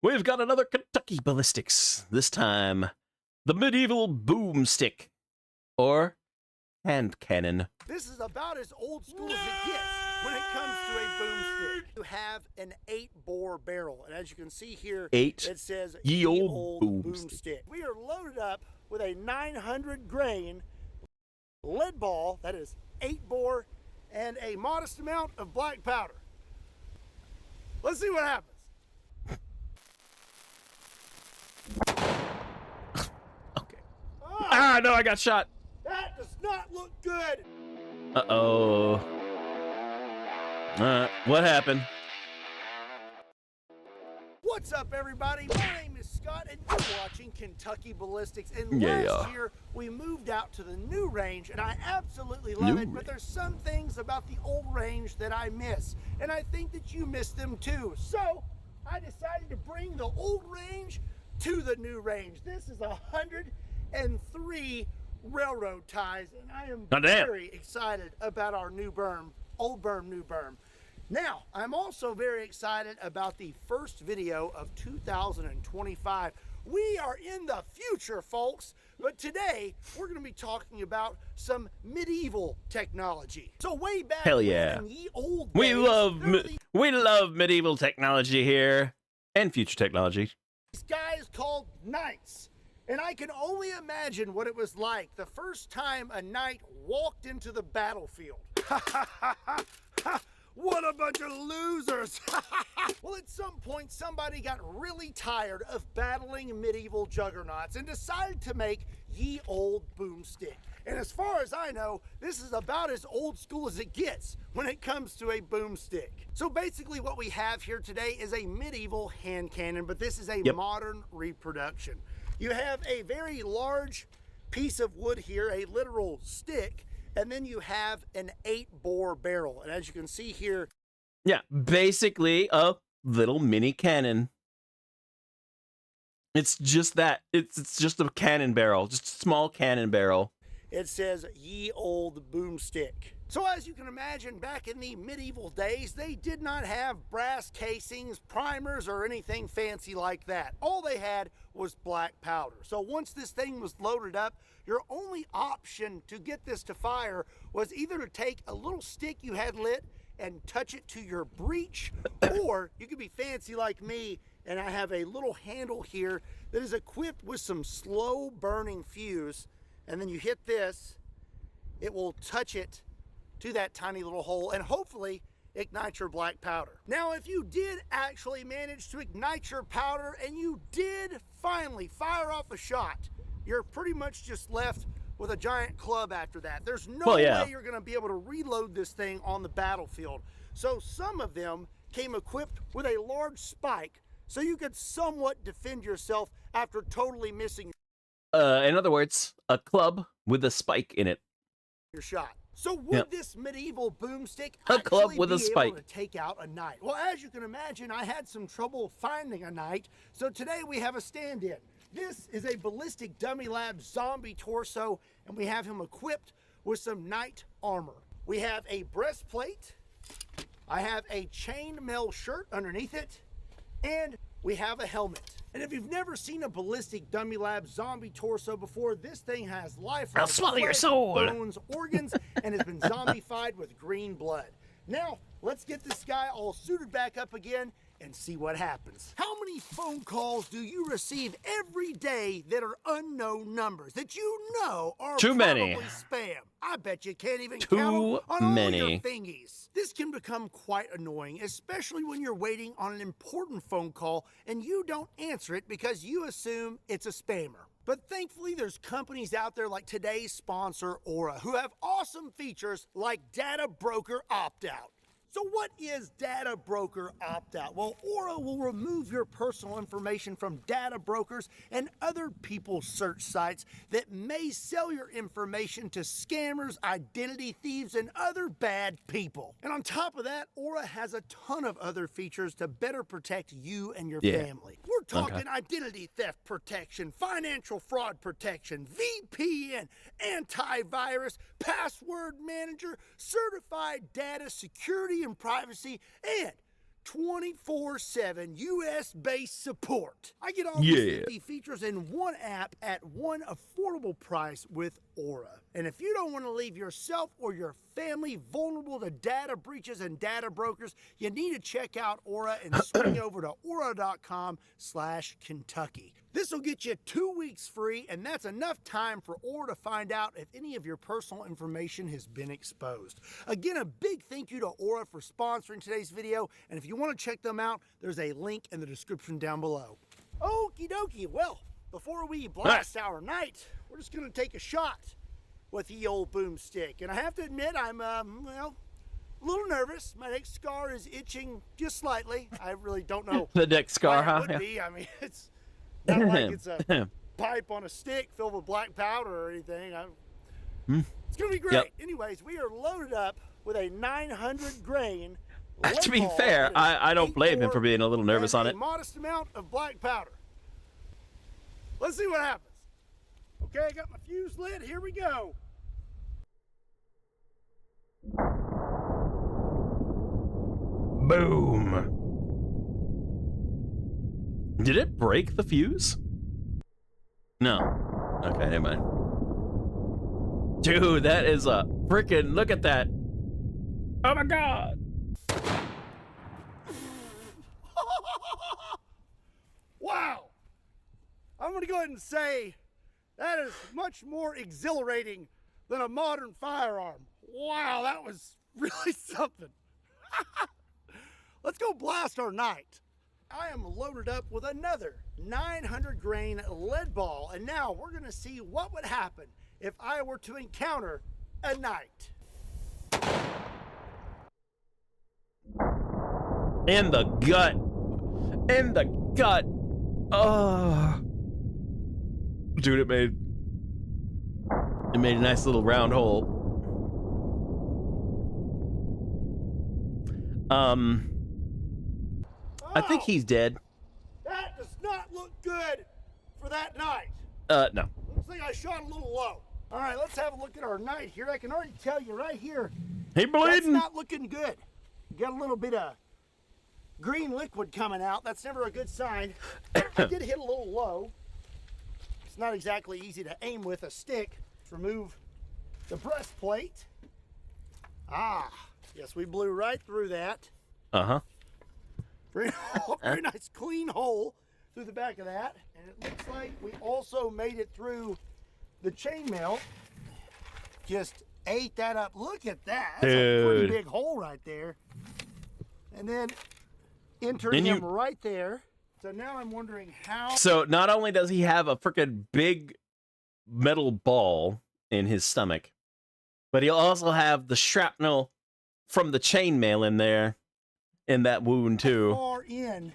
We've got another Kentucky Ballistics. This time, the medieval Boomstick, or hand cannon. This is about as old school as it gets when it comes to a boomstick. You have an 8-bore barrel, and as you can see here, it says ye old boomstick. We are loaded up with a 900 grain lead ball that is 8-bore and a modest amount of black powder. Let's see what happens. Okay. Ah, no, I got shot. That does not look good. Uh-oh. What happened? What's up, everybody? My name is Scott, and you're watching Kentucky Ballistics. And last year, we moved out to the new range, and I absolutely love it, but there's some things about the old range that I miss, and I think that you miss them too. So, I decided to bring the old range to the new range. This is 103 railroad ties, and I am very excited about our new berm, old berm, new berm. Now, I'm also very excited about the first video of 2025. We are in the future, folks, but today we're going to be talking about some medieval technology. So way back in the old days, we love medieval technology here and future technology. These guys called knights. And I can only imagine what it was like the first time a knight walked into the battlefield. What a bunch of losers. Well, at some point, somebody got really tired of battling medieval juggernauts and decided to make ye old boomstick. And as far as I know, this is about as old school as it gets when it comes to a boomstick. So basically what we have here today is a medieval hand cannon, but this is a modern reproduction. You have a very large piece of wood here, a literal stick, and then you have an 8-bore barrel. And as you can see here, yeah, basically a little mini cannon. It's just that. It's just a cannon barrel, just a small cannon barrel. It says ye old boomstick. So as you can imagine, back in the medieval days, they did not have brass casings, primers, or anything fancy like that. All they had was black powder. So once this thing was loaded up, your only option to get this to fire was either to take a little stick you had lit and touch it to your breech, or you could be fancy like me, and I have a little handle here that is equipped with some slow burning fuse, and then you hit this, it will touch it to that tiny little hole and hopefully ignite your black powder. Now, if you did actually manage to ignite your powder and you did finally fire off a shot, you're pretty much just left with a giant club after that. There's no way you're gonna be able to reload this thing on the battlefield. So some of them came equipped with a large spike so you could somewhat defend yourself after totally missing in other words, a club with a spike in it. Your shot. So would this medieval boomstick able to take out a knight? Well, as you can imagine, I had some trouble finding a knight, so today we have a stand-in. This is a Ballistic Dummy Lab zombie torso, and we have him equipped with some knight armor. We have a breastplate, I have a chainmail shirt underneath it, and we have a helmet. And if you've never seen a Ballistic Dummy Lab zombie torso before, this thing has life, I'll swallow your soul, bones, organs, and has been zombified with green blood. Now, let's get this guy all suited back up again and see what happens. How many phone calls do you receive every day that are unknown numbers that you know are probably spam? I bet you can't even count on all your fingies. This can become quite annoying, especially when you're waiting on an important phone call and you don't answer it because you assume it's a spammer. But thankfully, there's companies out there like today's sponsor, Aura, who have awesome features like Data Broker Opt-out. So what is Data Broker Opt-out? Well, Aura will remove your personal information from data brokers and other people's search sites that may sell your information to scammers, identity thieves, and other bad people. And on top of that, Aura has a ton of other features to better protect you and your family. We're talking identity theft protection, financial fraud protection, VPN, antivirus, password manager, certified data security and privacy, and 24/7 US-based support. I get all Yeah. these nifty features in one app at one affordable price with Aura. And if you don't want to leave yourself or your family vulnerable to data breaches and data brokers, you need to check out Aura and swing over to aura.com/Kentucky. This will get you 2 weeks free, and that's enough time for Aura to find out if any of your personal information has been exposed. Again, a big thank you to Aura for sponsoring today's video, and if you want to check them out, there's a link in the description down below. Okie dokie, well, before we blast our night, we're just gonna take a shot with the old boomstick. And I have to admit, I'm, well, a little nervous. My neck scar is itching just slightly. I really don't know The neck scar, why huh? it would be. I mean, it's not like it's a pipe on a stick filled with black powder or anything. It's gonna be great. Yep. Anyways, we are loaded up with a 900 grain. To be lead ball fair, and I don't blame him for being a little nervous and on a it. modest amount of black powder. Let's see what happens. Okay, I got my fuse lit. Here we go. Boom. Did it break the fuse? No. Okay, never mind. Dude, that is a freaking, look at that. Oh my god. Wow. I'm going to go ahead and say that is much more exhilarating than a modern firearm. Wow, that was really something. Let's go blast our night. I am loaded up with another 900 grain lead ball, and now we're going to see what would happen if I were to encounter a knight. In the gut. In the gut. Oh. Dude, it made a nice little round hole. I think he's dead. That does not look good for that knight. No. Looks like I shot a little low. All right, let's have a look at our knight here. I can already tell you right here, He that's bleeding. not looking good. Got a little bit of green liquid coming out. That's never a good sign. I did hit a little low. It's not exactly easy to aim with a stick. Let's remove the breastplate. Ah, yes, we blew right through that. Uh-huh. Very, very nice clean hole through the back of that. And it looks like we also made it through the chainmail. Just ate that up. Look at that. That's a pretty Dude. big hole right there. And then entered Then him you- right there. So now I'm wondering how. So not only does he have a freaking big metal ball in his stomach, but he'll also have the shrapnel from the chainmail in there, in that wound too. far in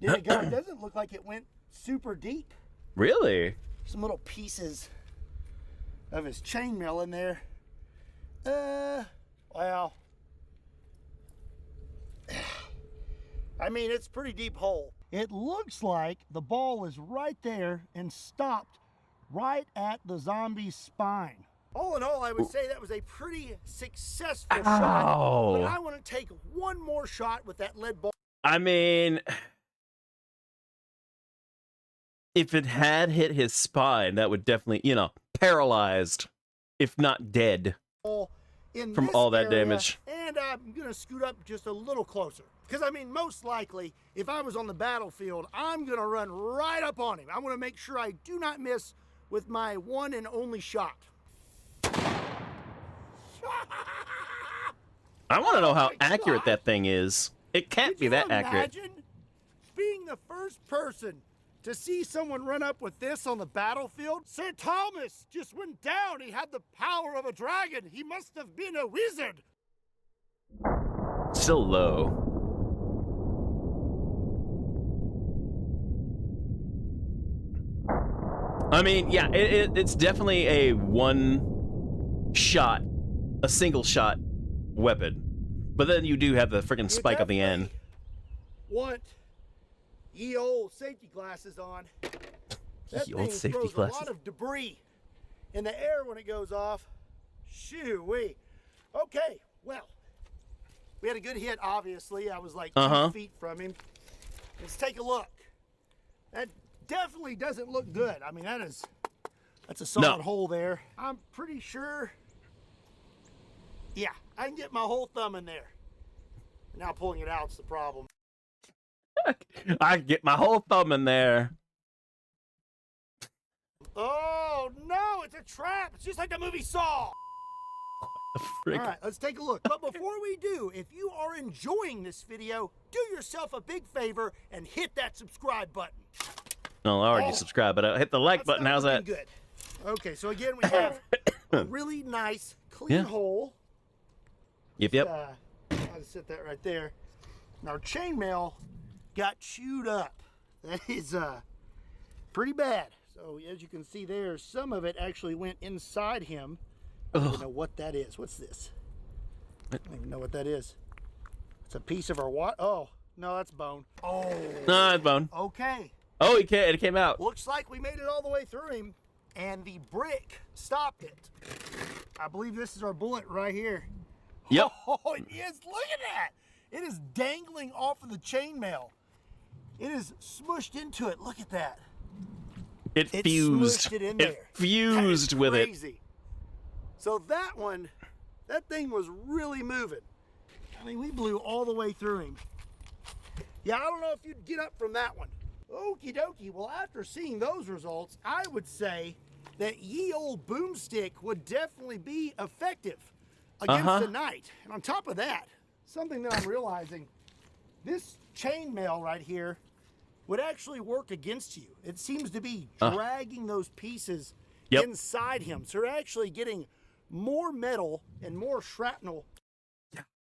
did it go? It doesn't look like it went super deep. Really? Some little pieces of his chainmail in there. Well, I mean, it's a pretty deep hole. It looks like the ball is right there and stopped right at the zombie's spine. All in all, I would say that was a pretty successful shot. Ow. But I want to take one more shot with that lead ball. I mean, if it had hit his spine, that would definitely, you know, paralyzed, if not dead, In from this all that area, damage. And I'm gonna scoot up just a little closer. Because I mean, most likely, if I was on the battlefield, I'm gonna run right up on him. I wanna make sure I do not miss with my one and only shot. I want to know how my accurate God. that thing is. It can't Could be you that accurate. imagine being the first person to see someone run up with this on the battlefield? Sir Thomas just went down. He had the power of a dragon. He must have been a wizard. Still low. I mean, yeah, it's definitely a one shot, a single shot weapon. But then you do have the freaking You spike at the end. definitely Want ye old safety glasses on. That Ye old thing safety throws glasses. a lot of debris in the air when it goes off. Shoo-wee. Okay, well, We had a good hit, obviously. I was like 2 Uh-huh. feet from him. Let's take a look. That definitely doesn't look good. I mean, that's a solid hole there. I'm pretty sure. Yeah, I can get my whole thumb in there. Now pulling it out's the problem. I can get my whole thumb in there. Oh, no, it's a trap. It's just like the movie Saw. The frick? All right, let's take a look. But before we do, if you are enjoying this video, do yourself a big favor and hit that subscribe button. No, I already subscribed, but I hit the like button. How's that? Good. Okay, so again, we have a really nice, clean hole. Yep, yep. I'll just set that right there. And our chainmail got chewed up. That is pretty bad. So as you can see there, some of it actually went inside him. I don't know what that is. What's this? I don't even know what that is. It's a piece of our what? Oh, no, that's bone. Oh. No, it's bone. Okay. Oh, it came out. Looks like we made it all the way through him, and the brick stopped it. I believe this is our bullet right here. Yep. Oh, it is. Look at that. It is dangling off of the chainmail. It is smushed into it. Look at that. It fused. Smushed it in there. It fused with it. Crazy. So that one, that thing was really moving. I mean, we blew all the way through him. Yeah, I don't know if you'd get up from that one. Okie dokie. Well, after seeing those results, I would say that ye old boomstick would definitely be effective against the knight. And on top of that, something that I'm realizing, this chainmail right here would actually work against you. It seems to be dragging those pieces inside him. So you're actually getting more metal and more shrapnel.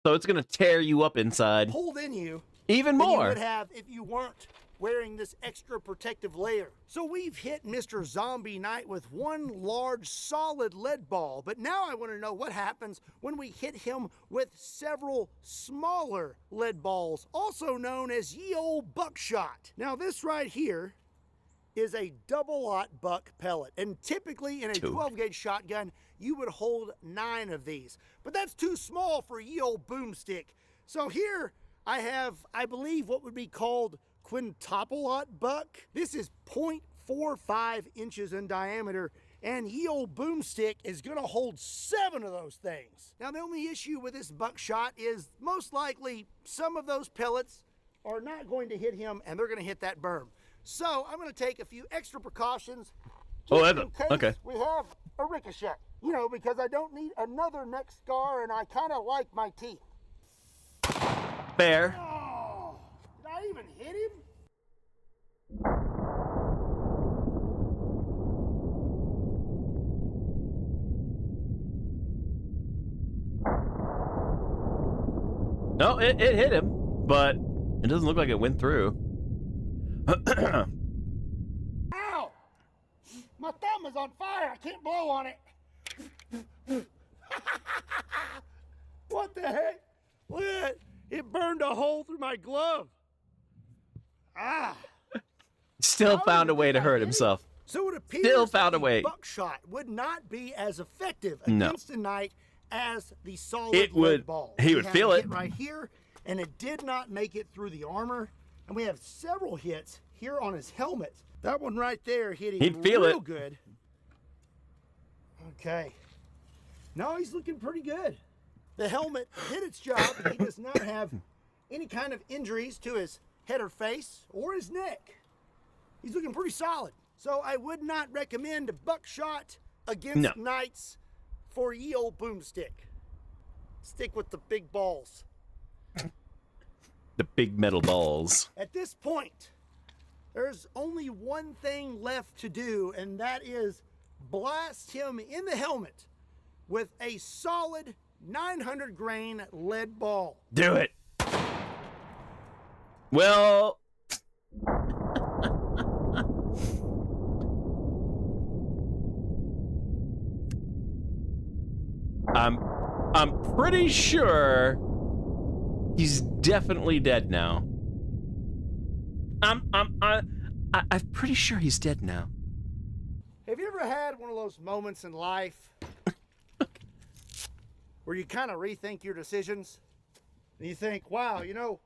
So it's gonna tear you up inside. Pulled in you. Even than more. you would have if you weren't wearing this extra protective layer. So we've hit Mr. Zombie Knight with one large solid lead ball, but now I want to know what happens when we hit him with several smaller lead balls, also known as ye old buckshot. Now this right here is a double-aught buck pellet, and typically in a 12-gauge shotgun you would hold 9 of these, but that's too small for ye old boomstick. So here I have, I believe, what would be called quintuple-aught buck. This is 0.45 inches in diameter, and ye old boomstick is gonna hold 7 of those things. Now the only issue with this buckshot is most likely some of those pellets are not going to hit him and they're gonna hit that berm. So I'm gonna take a few extra precautions just in case we have a ricochet. You know, because I don't need another neck scar and I kinda like my teeth. Fair. Oh, did I even hit him? No, it hit him, but it doesn't look like it went through. Ow! My thumb is on fire. I can't blow on it. What the heck? Look at that. It burned a hole through my glove. Ah. Still found a way to hurt himself. So it appears Still found that a way. the buckshot would not be as effective against a knight as the solid It would. lead ball. He would We feel had a it. hit right here, and it did not make it through the armor. And we have several hits here on his helmet. That one right there hit him He'd feel real it. good. Okay. No, he's looking pretty good. The helmet did its job. He does not have any kind of injuries to his head or face or his neck. He's looking pretty solid. So I would not recommend a buckshot against knights for ye old boomstick. Stick with the big balls. The big metal balls. At this point, there's only one thing left to do, and that is blast him in the helmet with a solid 900 grain lead ball. Do it. Well, I'm pretty sure he's definitely dead now. I'm pretty sure he's dead now. Have you ever had one of those moments in life where you kind of rethink your decisions? And you think, wow, you know,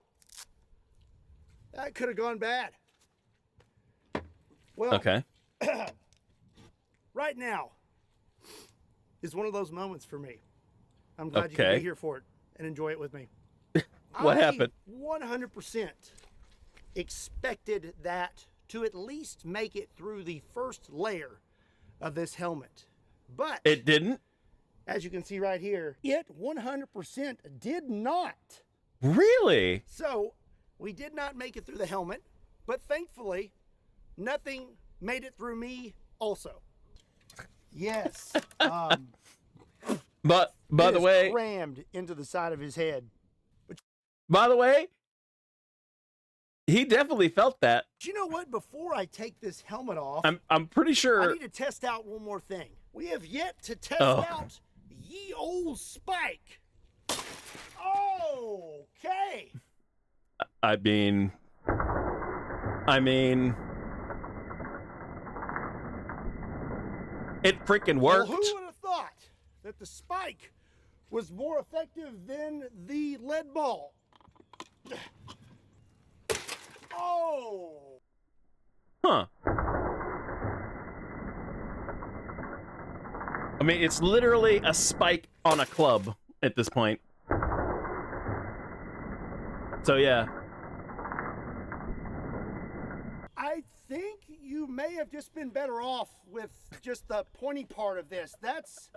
that could have gone bad. Well, Okay. right now is one of those moments for me. I'm glad you can Okay. be here for it and enjoy it with me. What happened? 100% expected that to at least make it through the first layer of this helmet. But It didn't? as you can see right here, it 100% did not. Really? So we did not make it through the helmet, but thankfully, nothing made it through me also. Yes. But by it the is way, crammed into the side of his head. he definitely felt that. But you know what? Before I take this helmet off, I'm pretty I sure. need to test out one more thing. We have yet to test Oh. out ye old spike. Okay. I mean, it freaking Well, worked. who would have thought that the spike was more effective than the lead ball? Oh. Huh. I mean, it's literally a spike on a club at this point. So yeah. I think you may have just been better off with just the pointy part of this. That's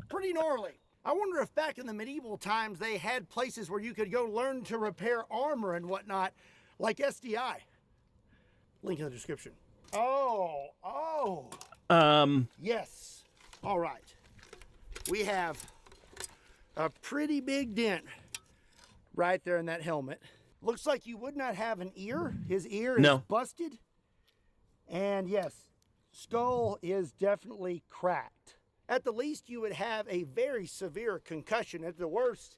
pretty gnarly. I wonder if back in the medieval times they had places where you could go learn to repair armor and whatnot, like SDI. Link in the description. Oh. Yes. All right. We have a pretty big dent right there in that helmet. Looks like you would not have an ear. His ear is No. busted. And yes, skull is definitely cracked. At the least, you would have a very severe concussion. At the worst,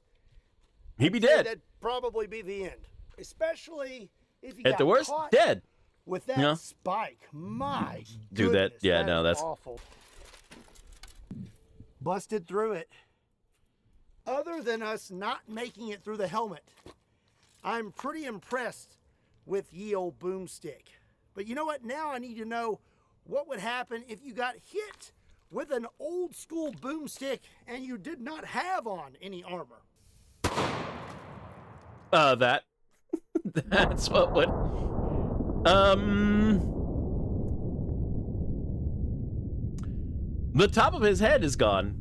He'd be dead. that'd probably be the end. Especially if you At got the worst, caught dead. with that Yeah. spike. My Do that. goodness, Yeah, that no, is that's- awful. Busted through it. Other than us not making it through the helmet, I'm pretty impressed with ye old Boomstick. But you know what? Now I need to know what would happen if you got hit with an old school Boomstick and you did not have on any armor. That's what would. The top of his head is gone.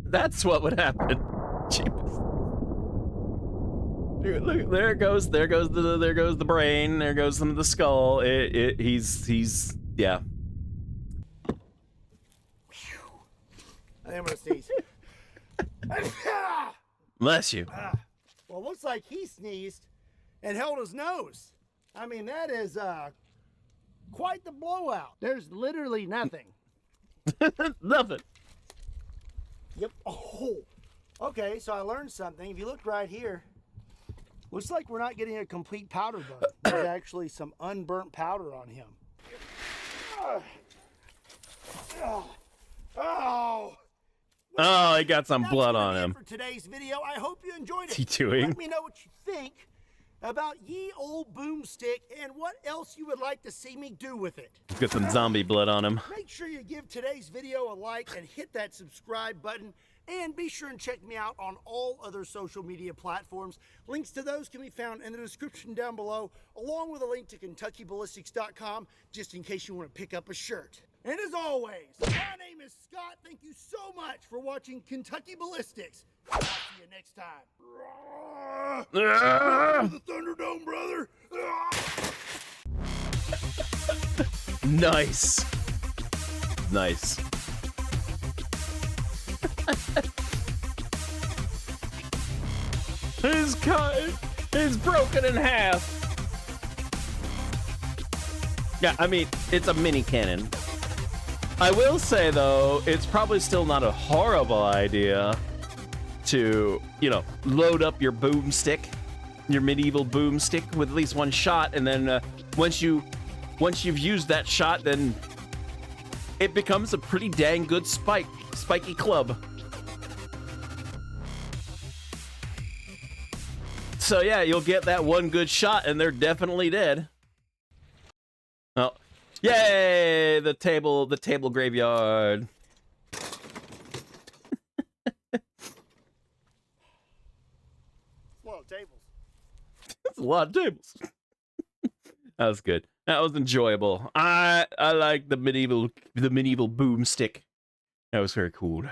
That's what would happen. Jeepers. Dude, look, there goes the brain. There goes some of the skull. He's yeah. I think I'm gonna sneeze. Bless you. Well, it looks like he sneezed and held his nose. I mean, that is quite the blowout. There's literally nothing. Nothing. Yep. Oh, okay. So I learned something. If you look right here, looks like we're not getting a complete powder burn. There's actually some unburnt powder on him. Oh. Oh, he got some That's blood gonna on be it him. for today's video. I hope you enjoyed it. What's he doing? Let me know what you think about ye old Boomstick and what else you would like to see me do with it. Got some zombie blood on him. Make sure you give today's video a like and hit that subscribe button. And be sure and check me out on all other social media platforms. Links to those can be found in the description down below, along with a link to KentuckyBallistics.com, just in case you want to pick up a shirt. And as always, my name is Scott. Thank you so much for watching Kentucky Ballistics. I'll see you next time. The Thunderdome, brother. Nice. Nice. His cut is broken in half. Yeah, I mean, it's a mini cannon. I will say, though, it's probably still not a horrible idea to, you know, load up your boomstick, your medieval boomstick with at least one shot, and then once you've used that shot, then it becomes a pretty dang good spiky club. So yeah, you'll get that one good shot, and they're definitely dead. Oh, yay! The table graveyard. Well, tables. That's a lot of tables. That was good. That was enjoyable. I like the medieval boomstick. That was very cool.